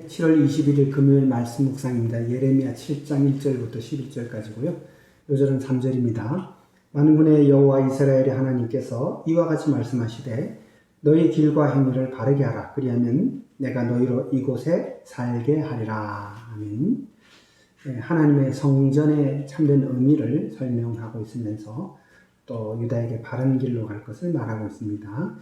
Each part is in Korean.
7월 21일 금요일 말씀 묵상입니다. 예레미야 7장 1절부터 11절까지고요. 요절은 3절입니다. 만군의 여호와 이스라엘의 하나님께서 이와 같이 말씀하시되 너희 길과 행위를 바르게 하라. 그리하면 내가 너희로 이곳에 살게 하리라. 아멘. 하나님의 성전의 참된 의미를 설명하고 있으면서 또 유다에게 바른 길로 갈 것을 말하고 있습니다.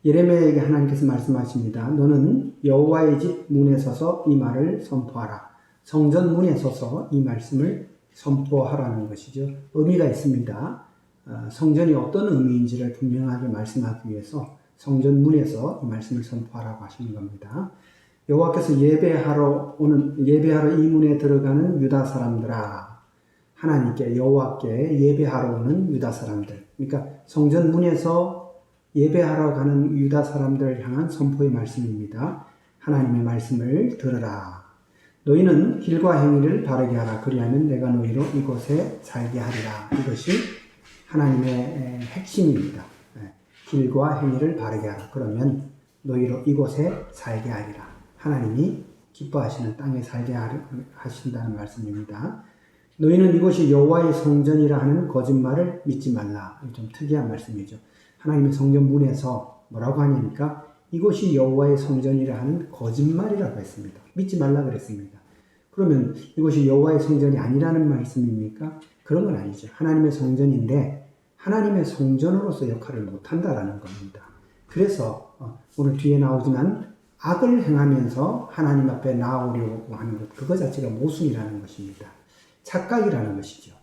예레미야에게 하나님께서 말씀하십니다. 너는 여호와의 집 문에 서서 이 말을 선포하라. 성전 문에 서서 이 말씀을 선포하라는 것이죠. 의미가 있습니다. 성전이 어떤 의미인지를 분명하게 말씀하기 위해서 성전 문에서 이 말씀을 선포하라고 하시는 겁니다. 여호와께서 예배하러 이 문에 들어가는 유다 사람들아, 하나님께 여호와께 예배하러 오는 유다 사람들. 그러니까 성전 문에서 예배하러 가는 유다 사람들을 향한 선포의 말씀입니다. 하나님의 말씀을 들으라. 너희는 길과 행위를 바르게 하라. 그리하면 내가 너희로 이곳에 살게 하리라. 이것이 하나님의 핵심입니다. 길과 행위를 바르게 하라. 그러면 너희로 이곳에 살게 하리라. 하나님이 기뻐하시는 땅에 살게 하신다는 말씀입니다. 너희는 이곳이 여호와의 성전이라 하는 거짓말을 믿지 말라. 좀 특이한 말씀이죠. 하나님의 성전 문에서 뭐라고 하냐니까 이곳이 여호와의 성전이라 하는 거짓말이라고 했습니다. 믿지 말라 그랬습니다. 그러면 이곳이 여호와의 성전이 아니라는 말씀입니까? 그런 건 아니죠. 하나님의 성전인데 하나님의 성전으로서 역할을 못한다라는 겁니다. 그래서 오늘 뒤에 나오지만 악을 행하면서 하나님 앞에 나오려고 하는 것, 그거 자체가 모순이라는 것입니다. 착각이라는 것이죠.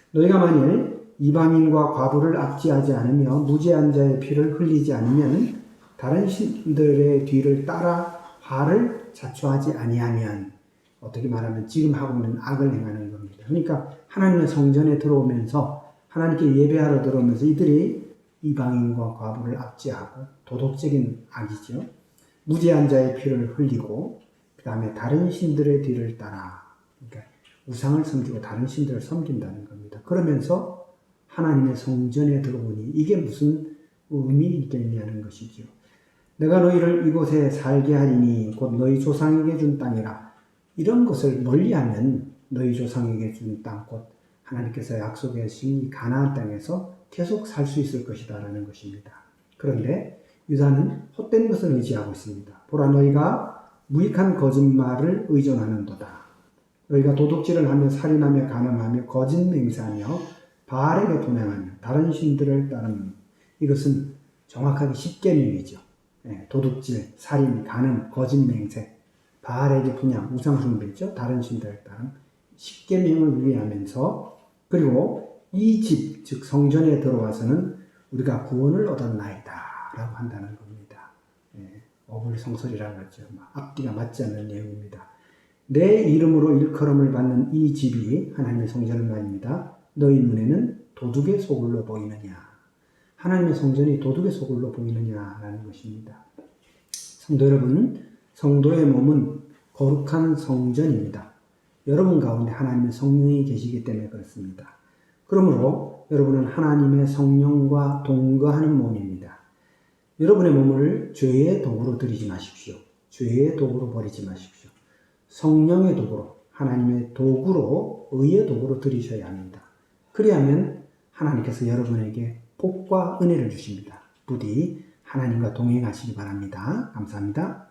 너희가 만일 이방인과 과부를 압제하지 않으며 무죄한 자의 피를 흘리지 않으면 다른 신들의 뒤를 따라 화를 자초하지 아니하면, 어떻게 말하면 지금 하고 있는 악을 행하는 겁니다. 그러니까 하나님의 성전에 들어오면서 하나님께 예배하러 들어오면서 이들이 이방인과 과부를 압제하고 도덕적인 악이죠. 무죄한 자의 피를 흘리고 그 다음에 다른 신들의 뒤를 따라, 그러니까 우상을 섬기고 다른 신들을 섬긴다는 겁니다. 그러면서 하나님의 성전에 들어오니 이게 무슨 의미있겠냐는 것이죠. 내가 너희를 이곳에 살게 하리니 곧 너희 조상에게 준 땅이라. 이런 것을 멀리하면 너희 조상에게 준 땅, 곧 하나님께서 약속하신 가나안 땅에서 계속 살 수 있을 것이다 라는 것입니다. 그런데 유다는 헛된 것을 의지하고 있습니다. 보라, 너희가 무익한 거짓말을 의존하는도다. 너희가 도둑질을 하며 살인하며 간음하며 거짓 맹세하며 바알에게 분향하며 다른 신들을 따르는, 이것은 정확하게 십계명이죠. 도둑질, 살인, 간음, 거짓 맹세, 바알에게 분향, 우상숭배죠. 다른 신들을 따르는 십계명을 위하면서, 그리고 이 집, 즉 성전에 들어와서는 우리가 구원을 얻었나이다 라고 한다는 겁니다. 어불성설이라고 하죠. 앞뒤가 맞지 않는 내용입니다. 내 이름으로 일컬음을 받는 이 집이 하나님의 성전을 말입니다. 너희 눈에는 도둑의 소굴로 보이느냐. 하나님의 성전이 도둑의 소굴로 보이느냐라는 것입니다. 성도 여러분, 성도의 몸은 거룩한 성전입니다. 여러분 가운데 하나님의 성령이 계시기 때문에 그렇습니다. 그러므로 여러분은 하나님의 성령과 동거하는 몸입니다. 여러분의 몸을 죄의 도구로 들이지 마십시오. 죄의 도구로 버리지 마십시오. 성령의 도구로, 하나님의 도구로, 의의 도구로 들이셔야 합니다. 그리하면 하나님께서 여러분에게 복과 은혜를 주십니다. 부디 하나님과 동행하시기 바랍니다. 감사합니다.